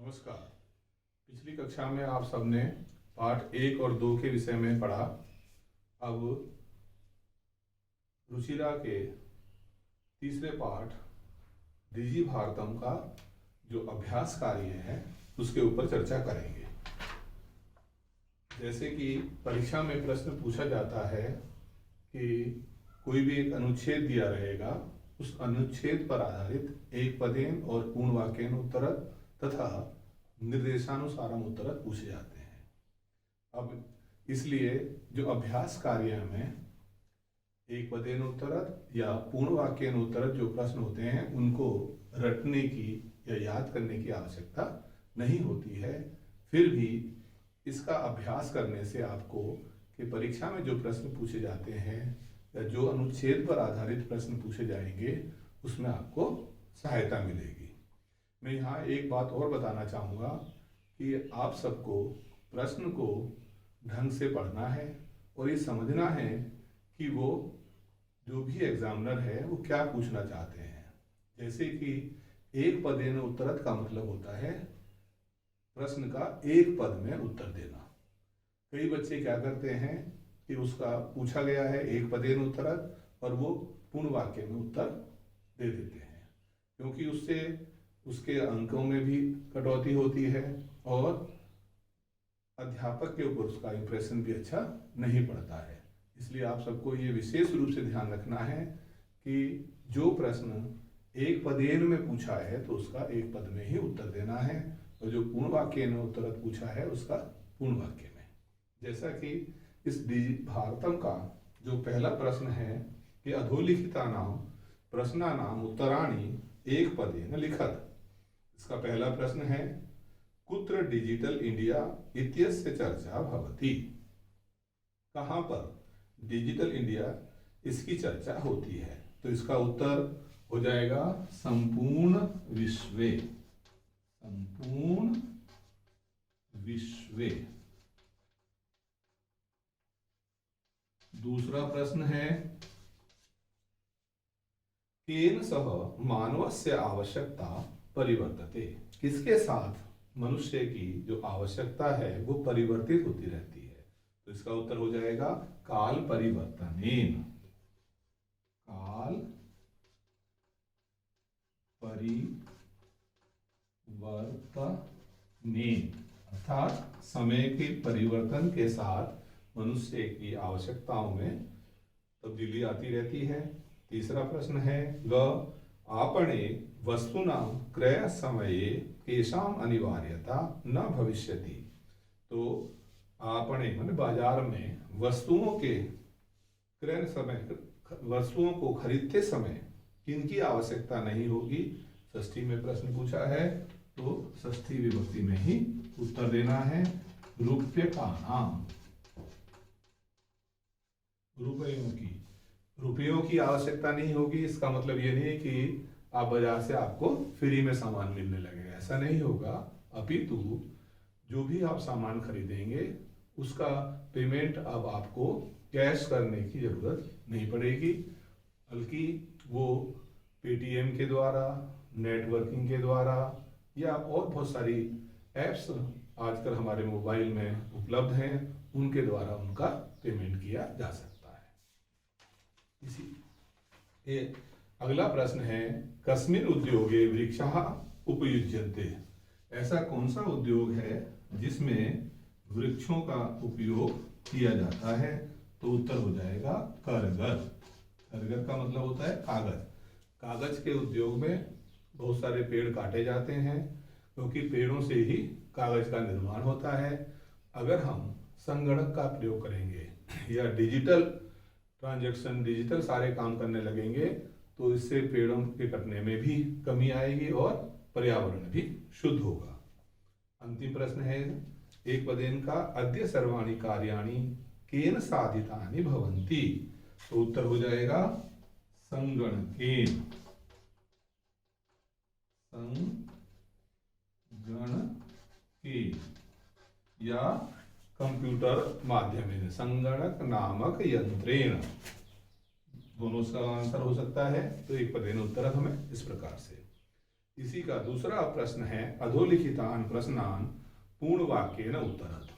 नमस्कार। पिछली कक्षा में आप सबने पाठ 1 और 2 के विषय में पढ़ा। अब रुचिरा के तीसरे पाठ डिजी भारतम का जो अभ्यास कार्य है उसके ऊपर चर्चा करेंगे। जैसे कि परीक्षा में प्रश्न पूछा जाता है कि कोई भी एक अनुच्छेद दिया रहेगा, उस अनुच्छेद पर आधारित एक पदेन और पूर्ण वाक्येन उत्तरत तथा निर्देशानुसारम उत्तरत पूछे जाते हैं। अब इसलिए जो अभ्यास कार्य में एक पदेन उत्तरत या पूर्ण वाक्येन उत्तरत जो प्रश्न होते हैं उनको रटने की या याद करने की आवश्यकता नहीं होती है। फिर भी इसका अभ्यास करने से आपको कि परीक्षा में जो प्रश्न पूछे जाते हैं या जो अनुच्छेद पर आधारित प्रश्न पूछे जाएंगे उसमें आपको सहायता मिलेगी। मैं यहाँ एक बात और बताना चाहूँगा कि आप सबको प्रश्न को ढंग से पढ़ना है और ये समझना है कि वो जो भी एग्जामिनर है वो क्या पूछना चाहते हैं। जैसे कि एक पदेन उत्तरत का मतलब होता है प्रश्न का एक पद में उत्तर देना। कई बच्चे क्या करते हैं कि उसका पूछा गया है एक पदेन उत्तरत और वो पूर्ण वाक्य में उत्तर दे देते हैं, क्योंकि उससे उसके अंकों में भी कटौती होती है और अध्यापक के ऊपर उसका इंप्रेशन भी अच्छा नहीं पड़ता है। इसलिए आप सबको ये विशेष रूप से ध्यान रखना है कि जो प्रश्न एक पदेन में पूछा है तो उसका एक पद में ही उत्तर देना है और जो पूर्ण वाक्य में उत्तरत पूछा है उसका पूर्ण वाक्य में। जैसा कि इस भारतम का जो पहला प्रश्न है कि अधोलिखिता नाम प्रश्ना नाम उत्तराणी एक पदेन लिखत। इसका पहला प्रश्न है कुत्र डिजिटल इंडिया इत्यस्य चर्चा भवति। कहाँ पर डिजिटल इंडिया इसकी चर्चा होती है? तो इसका उत्तर हो जाएगा संपूर्ण विश्वे। संपूर्ण विश्वे। दूसरा प्रश्न है केन सह मानवस्य आवश्यकता परिवर्तते। किसके साथ मनुष्य की जो आवश्यकता है वो परिवर्तित होती रहती है? तो इसका उत्तर हो जाएगा काल परिवर्तनेन। काल परिवर्तनेन, अर्थात समय के परिवर्तन के साथ मनुष्य की आवश्यकताओं में तब्दीली आती रहती है। तीसरा प्रश्न है ग आपणे वस्तुनां क्रय समये केषां अनिवार्यता न भविष्यति। तो आपणे माने बाजार में वस्तुओं के क्रय समय, वस्तुओं को खरीदते समय किनकी आवश्यकता नहीं होगी? षष्ठी में प्रश्न पूछा है तो षष्ठी विभक्ति में ही उत्तर देना है। रूप्यकानां, रुपयों की आवश्यकता नहीं होगी। इसका मतलब ये नहीं कि आप बाजार से आपको फ्री में सामान मिलने लगेगा, ऐसा नहीं होगा। अपितु जो भी आप सामान खरीदेंगे उसका पेमेंट अब आपको कैश करने की जरूरत नहीं पड़ेगी, बल्कि वो पेटीएम के द्वारा, नेटवर्किंग के द्वारा या और बहुत सारी ऐप्स आजकल हमारे मोबाइल में उपलब्ध हैं, उनके द्वारा उनका पेमेंट किया जा सकता है। अगला प्रश्न है कस्मिन् उद्योगे वृक्षाः उपयुज्यन्ते। ऐसा कौन सा उद्योग है जिसमें वृक्षों का उपयोग किया जाता है? तो उत्तर हो जाएगा करगर। करगर का मतलब होता है कागज। कागज के उद्योग में बहुत सारे पेड़ काटे जाते हैं क्योंकि पेड़ों से ही कागज का निर्माण होता है। अगर हम संगणक का प्रयोग करेंगे या डिजिटल ट्रांजैक्शन, डिजिटल सारे काम करने लगेंगे तो इससे पेड़ों के कटने में भी कमी आएगी और पर्यावरण भी शुद्ध होगा। अंतिम प्रश्न है एक पदेन का अद्य सर्वाणि कार्याणि केन साधितानि भवन्ति। तो उत्तर हो जाएगा संगणकेन। संगणकेन या कंप्यूटर माध्यमेन, संगणक नामक यंत्रेण, दोनों का आंसर हो सकता है। तो एक पदेन उत्तर हमें इस प्रकार से इसी का दूसरा प्रश्न है अधोलिखितान प्रश्नान पूर्ण वाक्येन उत्तरत।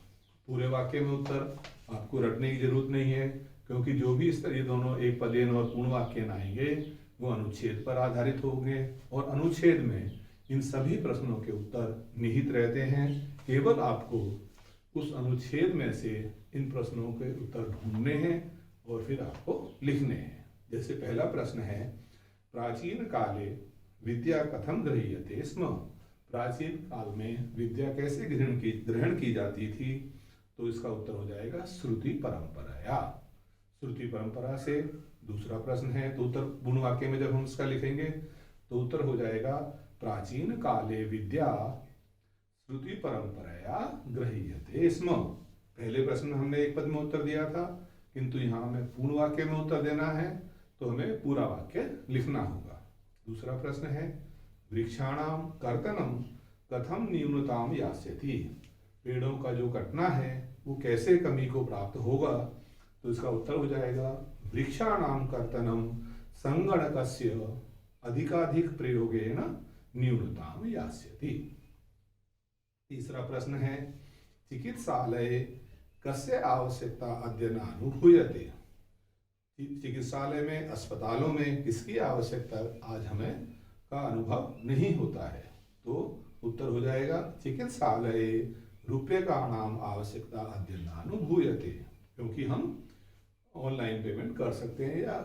पूरे वाक्य में उत्तर आपको रटने की जरूरत नहीं है, क्योंकि जो भी इस तरह ये दोनों एक पदेन और पूर्ण वाक्येन आएंगे वो अनुच्छेद पर आधारित होंगे, और अनुच्छेद में इन सभी प्रश्नों के उत्तर निहित रहते हैं। केवल आपको उस अनुच्छेद में से इन प्रश्नों के उत्तर ढूंढने हैं और फिर आपको लिखने हैं। जैसे पहला प्रश्न है, प्राचीन काले विद्या कथम गृह्यते स्म। प्राचीन काल में विद्या कैसे ग्रहण की जाती थी? तो इसका उत्तर हो जाएगा श्रुति परंपराया। श्रुति परंपरा से। दूसरा प्रश्न है, तो उत्तर पूर्ण वाक्य में जब हम इसका लिखेंगे तो उत्तर हो जाएगा प्राचीन काले विद्या श्रुति परंपराया गृह्यते स्म। पहले प्रश्न में हमने एक पद में उत्तर दिया था, किंतु यहाँ हमें पूर्ण वाक्य में उत्तर देना है, तो हमें पूरा वाक्य लिखना होगा। दूसरा प्रश्न है, वृक्षाणाम कर्तनम कथम न्यूनताम यास्यति। पेड़ों का जो कटना है वो कैसे कमी को प्राप्त होगा? तो इसका उत्तर हो जाएगा वृक्षाणाम कर्तनम संगणकस्य अधिकाधिक प्रयोगेन न्यूनताम यास्यति। तीसरा प्रश्न है, चिकित्सालय कस्य आवश्यकता अद्यनानुभूयते। चिकित्सालय में, अस्पतालों में किसकी आवश्यकता आज हमें का अनुभव नहीं होता है? तो उत्तर हो जाएगा चिकित्सालय रूप्यकाणाम आवश्यकता अद्यनानुभूयते, क्योंकि हम ऑनलाइन पेमेंट कर सकते हैं या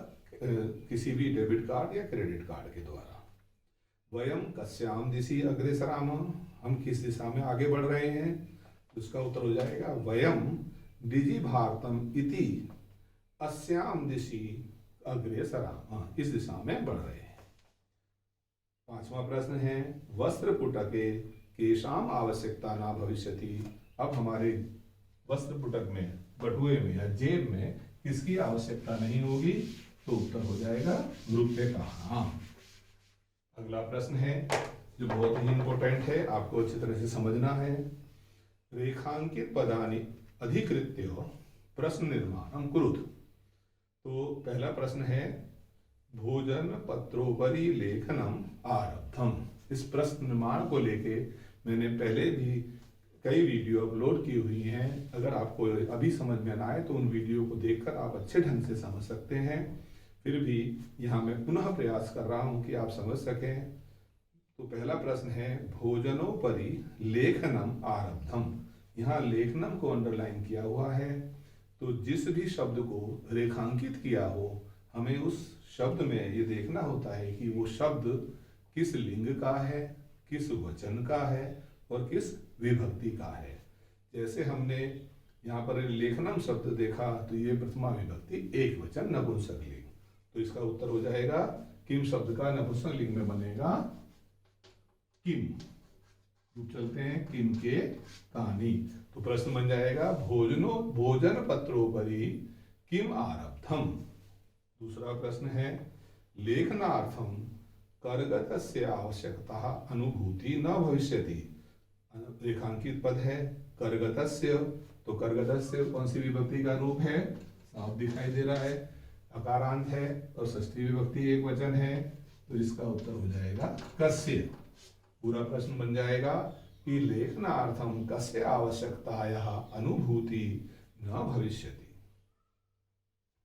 किसी भी डेबिट कार्ड या क्रेडिट कार्ड के द्वारा। वयम कस्याम दिशि अग्रेसराम, हम किस दिशा में आगे बढ़ रहे हैं? उसका उत्तर हो जाएगा वयम डिजि भारतम इति अस्याम दिशि अग्रेसराम, इस दिशा में बढ़ रहे हैं। पांचवा प्रश्न है, वस्त्र पुटके केशाम आवश्यकता ना भविष्यति। अब हमारे वस्त्र पुटक में, बटुए में या जेब में किसकी आवश्यकता नहीं होगी? तो उत्तर हो जाएगा रूप्यकाणाम। अगला प्रश्न है जो बहुत ही इंपॉर्टेंट है, आपको अच्छी तरह से समझना है। रेखांकित पदानि अधिकृत्य प्रश्न निर्माणम कुरुत। तो पहला प्रश्न है, भोजन पत्रोपरि लेखनम आरब्धम। इस प्रश्न निर्माण को लेके मैंने पहले भी कई वीडियो अपलोड की हुई हैं। अगर आपको अभी समझ में ना आए तो उन वीडियो को देखकर आप अच्छे ढंग से समझ सकते हैं। फिर भी यहाँ मैं पुनः प्रयास कर रहा हूँ कि आप समझ सकें। तो पहला प्रश्न है, भोजनोपरि लेखनम आरब्धम। यहाँ लेखनम को अंडरलाइन किया हुआ है, तो जिस भी शब्द को रेखांकित किया हो हमें उस शब्द में ये देखना होता है कि वो शब्द किस लिंग का है, किस वचन का है और किस विभक्ति का है। जैसे हमने यहाँ पर लेखनम शब्द देखा तो ये प्रथमा विभक्ति एक वचन नपुंसक लिंग, तो इसका उत्तर हो जाएगा किम शब्द का नपुंसक लिंग में बनेगा किम। रूप चलते हैं किम के तानी। तो प्रश्न बन जाएगा भोजन पत्रोपरि किम आरब्धम। दूसरा प्रश्न है, लेखनार्थम करगतस्य आवश्यकता अनुभूति न भविष्यति। रेखांकित पद है करगतस्य, तो करगतस्य कौन सी विभक्ति का रूप है? साफ दिखाई दे रहा है, अकारांत है और षष्ठी विभक्ति एक वचन है, तो इसका उत्तर हो जाएगा कस्य। पूरा प्रश्न बन जाएगा कि लेखनार्थम कस्य आवश्यकतायाः अनुभूति न भविष्यति।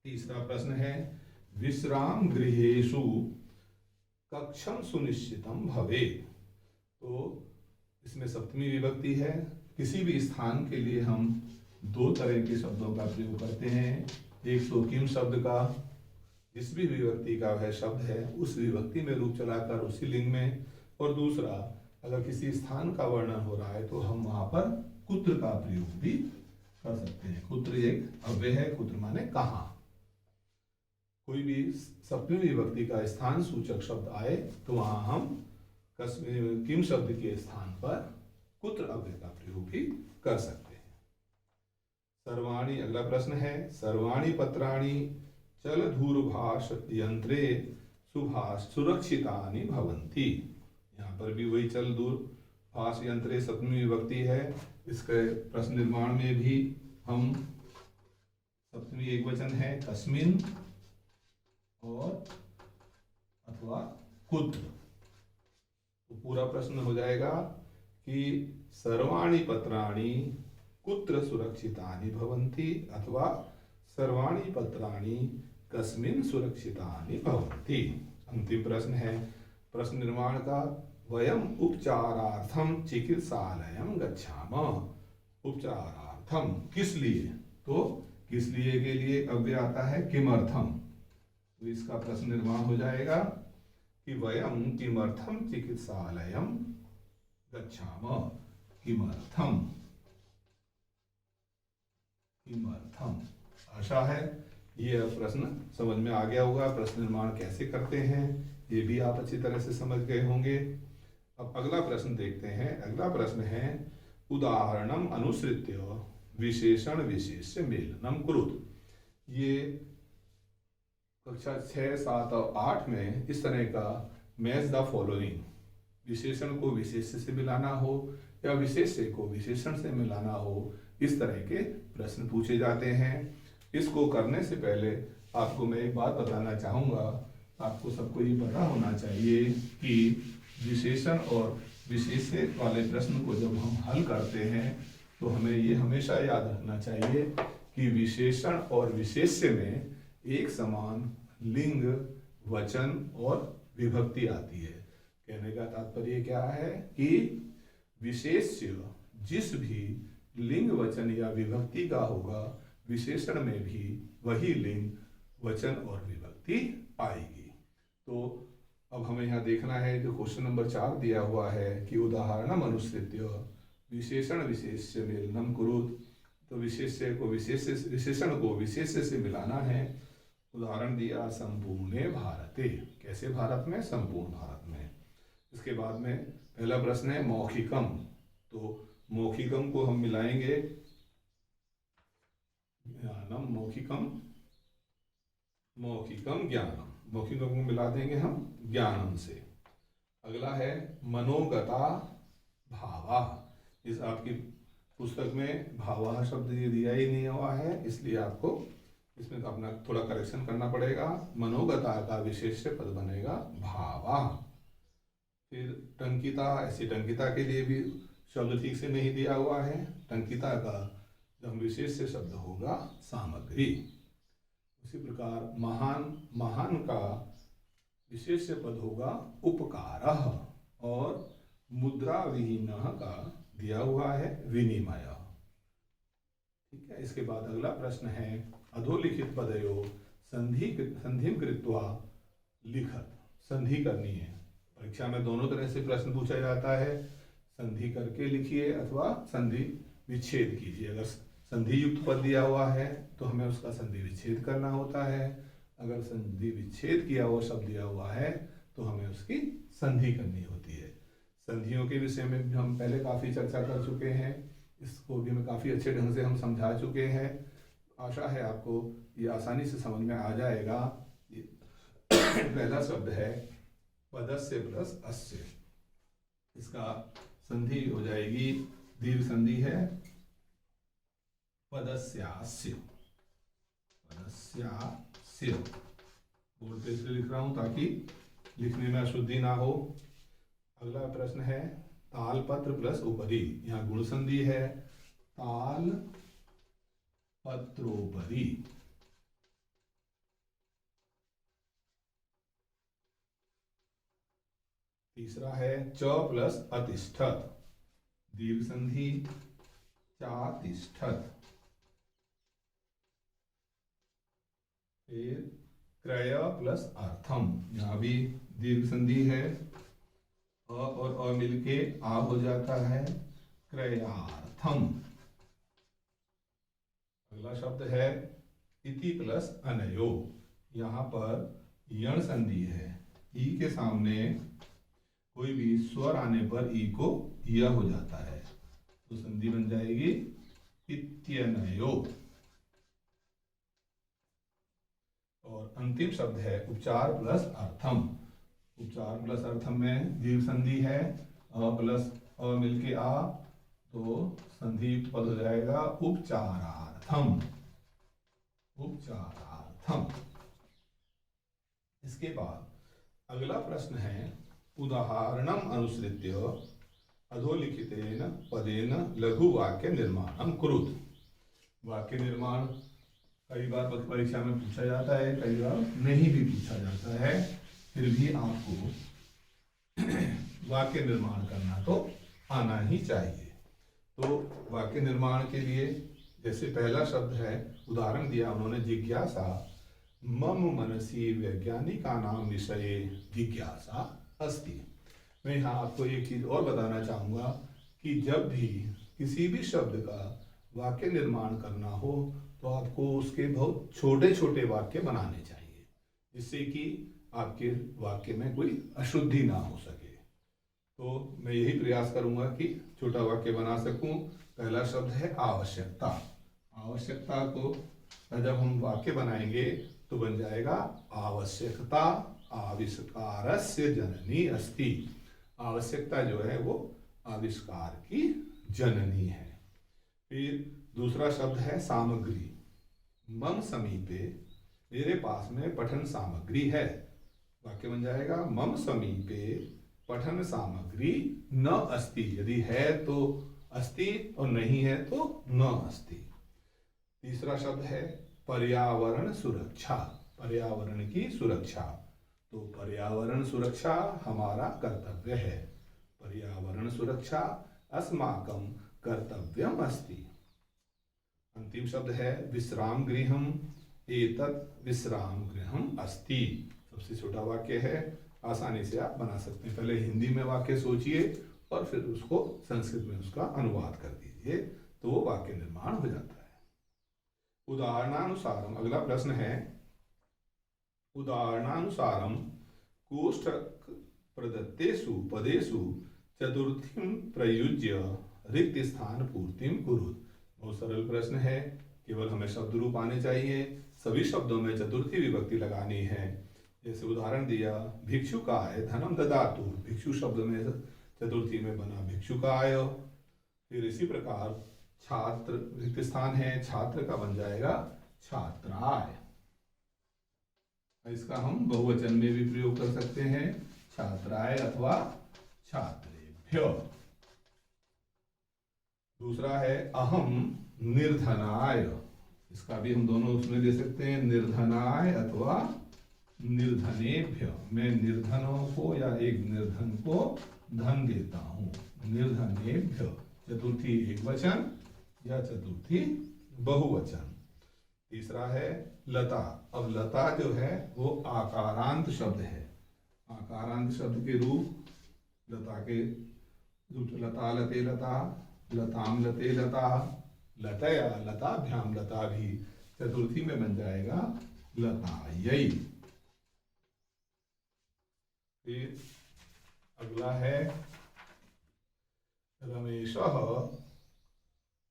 तीसरा प्रश्न है, विश्राम गृहेषु कक्षम सुनिश्चितम भवेत्। तो इसमें सप्तमी विभक्ति है। किसी भी स्थान के लिए हम दो तरह के शब्दों का प्रयोग करते हैं। एक तो किम शब्द का, जिस भी विभक्ति का वह शब्द है उस विभक्ति में रूप चलाकर उसी लिंग में, और दूसरा अगर किसी स्थान का वर्णन हो रहा है तो हम वहां पर कुत्र का प्रयोग भी कर सकते हैं। कुत्र एक अव्यय है, कुत्र माने कहाँ। कोई भी सप्तमी विभक्ति का स्थान सूचक शब्द आए तो वहां हम किम शब्द के स्थान पर कुत्र अव्यय का प्रयोग भी कर सकते हैं। सर्वाणि, अगला प्रश्न है, सर्वाणि पत्राणि चल दूरभाष यंत्रे सुरक्षितानि भवन्ति। यहाँ पर भी वही चल दूरभाष यंत्रे सप्तमी विभक्ति है। इसके प्रश्न निर्माण में भी हम सप्तमी एक वचन है कस्मिन और अथवा कुत्र, तो पूरा प्रश्न हो जाएगा कि सर्वाणि पत्राणि कुत्र सुरक्षितानि भवन्ति अथवा सर्वाणि पत्राणि कस्मिन् सुरक्षितानि भवन्ति। अंतिम प्रश्न है प्रश्न निर्माण का, वयम उपचारार्थम चिकित्सालयम गच्छामः। उपचारार्थम किस लिए, तो किस लिए के लिए अव्यय आता है किमर्थम, तो इसका प्रश्न निर्माण हो जाएगा कि वयम किमर्थम चिकित्सालयम गच्छामः। किमर्थम, किमर्थम। आशा है ये प्रश्न समझ में आ गया होगा। प्रश्न निर्माण कैसे करते हैं ये भी आप अच्छी तरह से समझ गए होंगे। अब अगला प्रश्न देखते हैं। अगला प्रश्न है उदाहरणम अनुसृत्य विशेषण विशेष्य मेलनम कुरुत। ये कक्षा 6, 7 और 8 में इस तरह का मैच द फॉलोइंग, विशेषण को विशेष्य से मिलाना हो या विशेष्य को विशेषण से मिलाना हो, इस तरह के प्रश्न पूछे जाते हैं। इसको करने से पहले आपको मैं एक बात बताना चाहूँगा। आपको सबको ये पता होना चाहिए कि विशेषण और विशेष्य वाले प्रश्न को जब हम हल करते हैं तो हमें ये हमेशा याद रखना चाहिए कि विशेषण और विशेष्य में एक समान लिंग, वचन और विभक्ति आती है। कहने का तात्पर्य क्या है कि विशेष्य जिस भी लिंग, वचन या विभक्ति का होगा, विशेषण में भी वही लिंग, वचन और विभक्ति आएगी। तो अब हमें यहाँ देखना है जो क्वेश्चन नंबर 4 दिया हुआ है कि उदाहरणम अनुसृत्य विशेषण विशेष्य मेलनम कुरुत। तो विशेष्य को विशेष्य, विशेषण को विशेष्य से मिलाना है। उदाहरण दिया संपूर्णे भारते, कैसे भारत में, संपूर्ण भारत में। इसके बाद में पहला प्रश्न है मौखिकम, तो मौखिकम को हम मिलाएंगे ज्ञानम, मौखिकम, मौखिकम ज्ञानम, मौखिकम को मिला देंगे हम ज्ञानम से। अगला है मनोगता भावा। इस आपकी पुस्तक में भावा शब्द ये दिया ही नहीं हुआ है, इसलिए आपको इसमें अपना थोड़ा करेक्शन करना पड़ेगा। मनोगता का विशेष्य पद बनेगा भावा। फिर टंकिता, ऐसी टंकिता के लिए भी शब्द ठीक से नहीं दिया हुआ है। टंकिता का जब विशेष्य शब्द होगा सामग्री। उसी प्रकार महान, महान का विशेष्य पद होगा उपकारः, और मुद्रा विहीन का दिया हुआ है विनिमय। ठीक है। इसके बाद अगला प्रश्न है अधोलिखित पदयो संधि कृत्वा लिखत। संधि करनी है। परीक्षा में दोनों तरह से प्रश्न पूछा जाता है, संधि करके लिखिए अथवा संधि विच्छेद कीजिए। अगर संधि युक्त पद दिया हुआ है तो हमें उसका संधि विच्छेद करना होता है। अगर संधि विच्छेद किया हुआ शब्द दिया हुआ है तो हमें उसकी संधि करनी होती है। संधियों के विषय में भी हम पहले काफ़ी चर्चा कर चुके हैं, इसको भी हमें काफ़ी अच्छे ढंग से हम समझा चुके हैं। आशा है आपको ये आसानी से समझ में आ जाएगा। पहला शब्द है पदस्य प्लस अस्य, इसका संधि हो जाएगी, दीर्घ संधि है पदस्यास्य, पदस्यास्य। बोर्ड पे इसलिए लिख रहा हूं ताकि लिखने में अशुद्धि ना हो। अगला प्रश्न है तालपत्र प्लस उपरि, यहाँ गुण संधि है ताल पत्रोपरि। तीसरा है च प्लस अतिष्ठत, दीर्घ संधि चातिष्ठत। फिर क्रय प्लस अर्थम, यहाँ भी दीर्घ संधि है, अ और अ मिलके आ हो जाता है क्रयार्थम। अगला शब्द है इति प्लस अनयो, यहाँ पर यण संधि है, ई के सामने कोई भी स्वर आने पर ई को य हो जाता है, तो संधि बन जाएगी इत्यनयो। और अंतिम शब्द है उपचार प्लस अर्थम। उपचार प्लस अर्थम में दीर्घ संधि है, अ प्लस अ मिलके आ, तो संधि युक्त पद हो जाएगा उपचारार्थम, उपचारार्थम। इसके बाद अगला प्रश्न है उदाहरणम अनुसृत्य अधोलिखितेन पदेन लघु वाक्य निर्माणम कुरुत। वाक्य निर्माण कई बार परीक्षा में पूछा जाता है, कई बार नहीं भी पूछा जाता है, फिर भी आपको वाक्य निर्माण करना तो आना ही चाहिए। तो वाक्य निर्माण के लिए जैसे पहला शब्द है, उदाहरण दिया उन्होंने, जिज्ञासा। मम मनसी वैज्ञानिकानां विषये जिज्ञासा अस्ति। मैं यहाँ आपको एक चीज और बताना चाहूँगा कि जब भी किसी भी शब्द का वाक्य निर्माण करना हो तो आपको उसके बहुत छोटे छोटे वाक्य बनाने चाहिए, जिससे कि आपके वाक्य में कोई अशुद्धि ना हो सके। तो मैं यही प्रयास करूंगा कि छोटा वाक्य बना सकूं। पहला शब्द है आवश्यकता। आवश्यकता को जब हम वाक्य बनाएंगे तो बन जाएगा आवश्यकता आविष्कारस्य जननी अस्ति। आवश्यकता जो है वो आविष्कार की जननी है। फिर दूसरा शब्द है सामग्री। मम समीपे, मेरे पास में पठन सामग्री है। वाक्य बन जाएगा मम समीपे पठन सामग्री न अस्ति। यदि है तो अस्ति और नहीं है तो न अस्ति। तीसरा शब्द है पर्यावरण सुरक्षा। पर्यावरण की सुरक्षा, तो पर्यावरण सुरक्षा हमारा कर्तव्य है। पर्यावरण सुरक्षा अस्माकं कर्तव्यम अस्ति। अंतिम शब्द है विश्राम गृहम। एतत् विश्राम गृहम अस्ति। सबसे छोटा वाक्य है, आसानी से आप बना सकते हैं। पहले हिंदी में वाक्य सोचिए और फिर उसको संस्कृत में उसका अनुवाद कर दीजिए, तो वो वाक्य निर्माण हो जाता है। उदाहरणानुसारम, अगला प्रश्न है, उदाहरणानुसारम कोष्ठक प्रदत्तेषु पदेषु चतुर्थीं प्रयुज्य रिक्त स्थान पूर्तिम कुरुत। बहुत सरल प्रश्न है, केवल हमें शब्द रूप आने चाहिए। सभी शब्दों में चतुर्थी विभक्ति लगानी है। जैसे उदाहरण दिया, भिक्षुकाय धनम ददातु। भिक्षु शब्द में चतुर्थी में बना भिक्षुकाय। फिर इसी प्रकार छात्र रिक्त स्थान है, छात्र का बन जाएगा छात्राय। इसका हम बहुवचन में भी प्रयोग कर सकते हैं, छात्राय अथवा छात्रेभ्यो। दूसरा है अहम निर्धनाय। इसका भी हम दोनों उसमें दे सकते हैं, निर्धनाय अथवा निर्धनेभ्य। मैं निर्धनों को या एक निर्धन को धन देता हूँ। निर्धनेभ्य, चतुर्थी एक वचन या चतुर्थी बहुवचन। तीसरा है लता। अब लता जो है वो आकारांत शब्द है। आकारांत शब्द के रूप लता के रूप लता लते लता, लताम लते लता, लतया लताभ्याम लता भी चतुर्थी में बन जाएगा लतायै। फिर अगला है रमेशः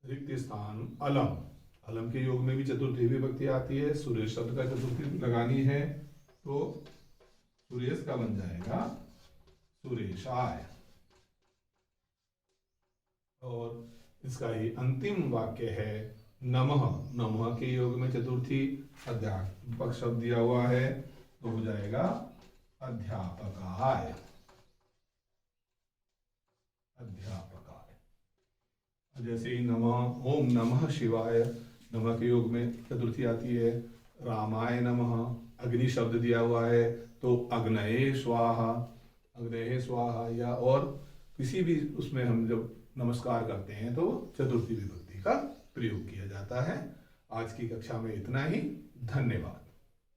रिक्त स्थान अलम। अलम के योग में भी चतुर्थी विभक्ति आती है। सुरेश शब्द का चतुर्थी लगानी है तो सुरेश का बन जाएगा सुरेशाय। और इसका ही अंतिम वाक्य है नमः। नमः के योग में चतुर्थी अध्यापक शब्द दिया हुआ है तो हो जाएगा अध्यापकाय। अध्यापकाय। जैसे ही नमः, ओम नमः शिवाय, नमः के योग में चतुर्थी आती है। रामाय नमः, अग्नि शब्द दिया हुआ है तो अग्नये स्वाहा, अग्नये स्वाहा। या और किसी भी उसमें हम जब नमस्कार करते हैं तो चतुर्थी विभक्ति का प्रयोग किया जाता है। आज की कक्षा में इतना ही। धन्यवाद।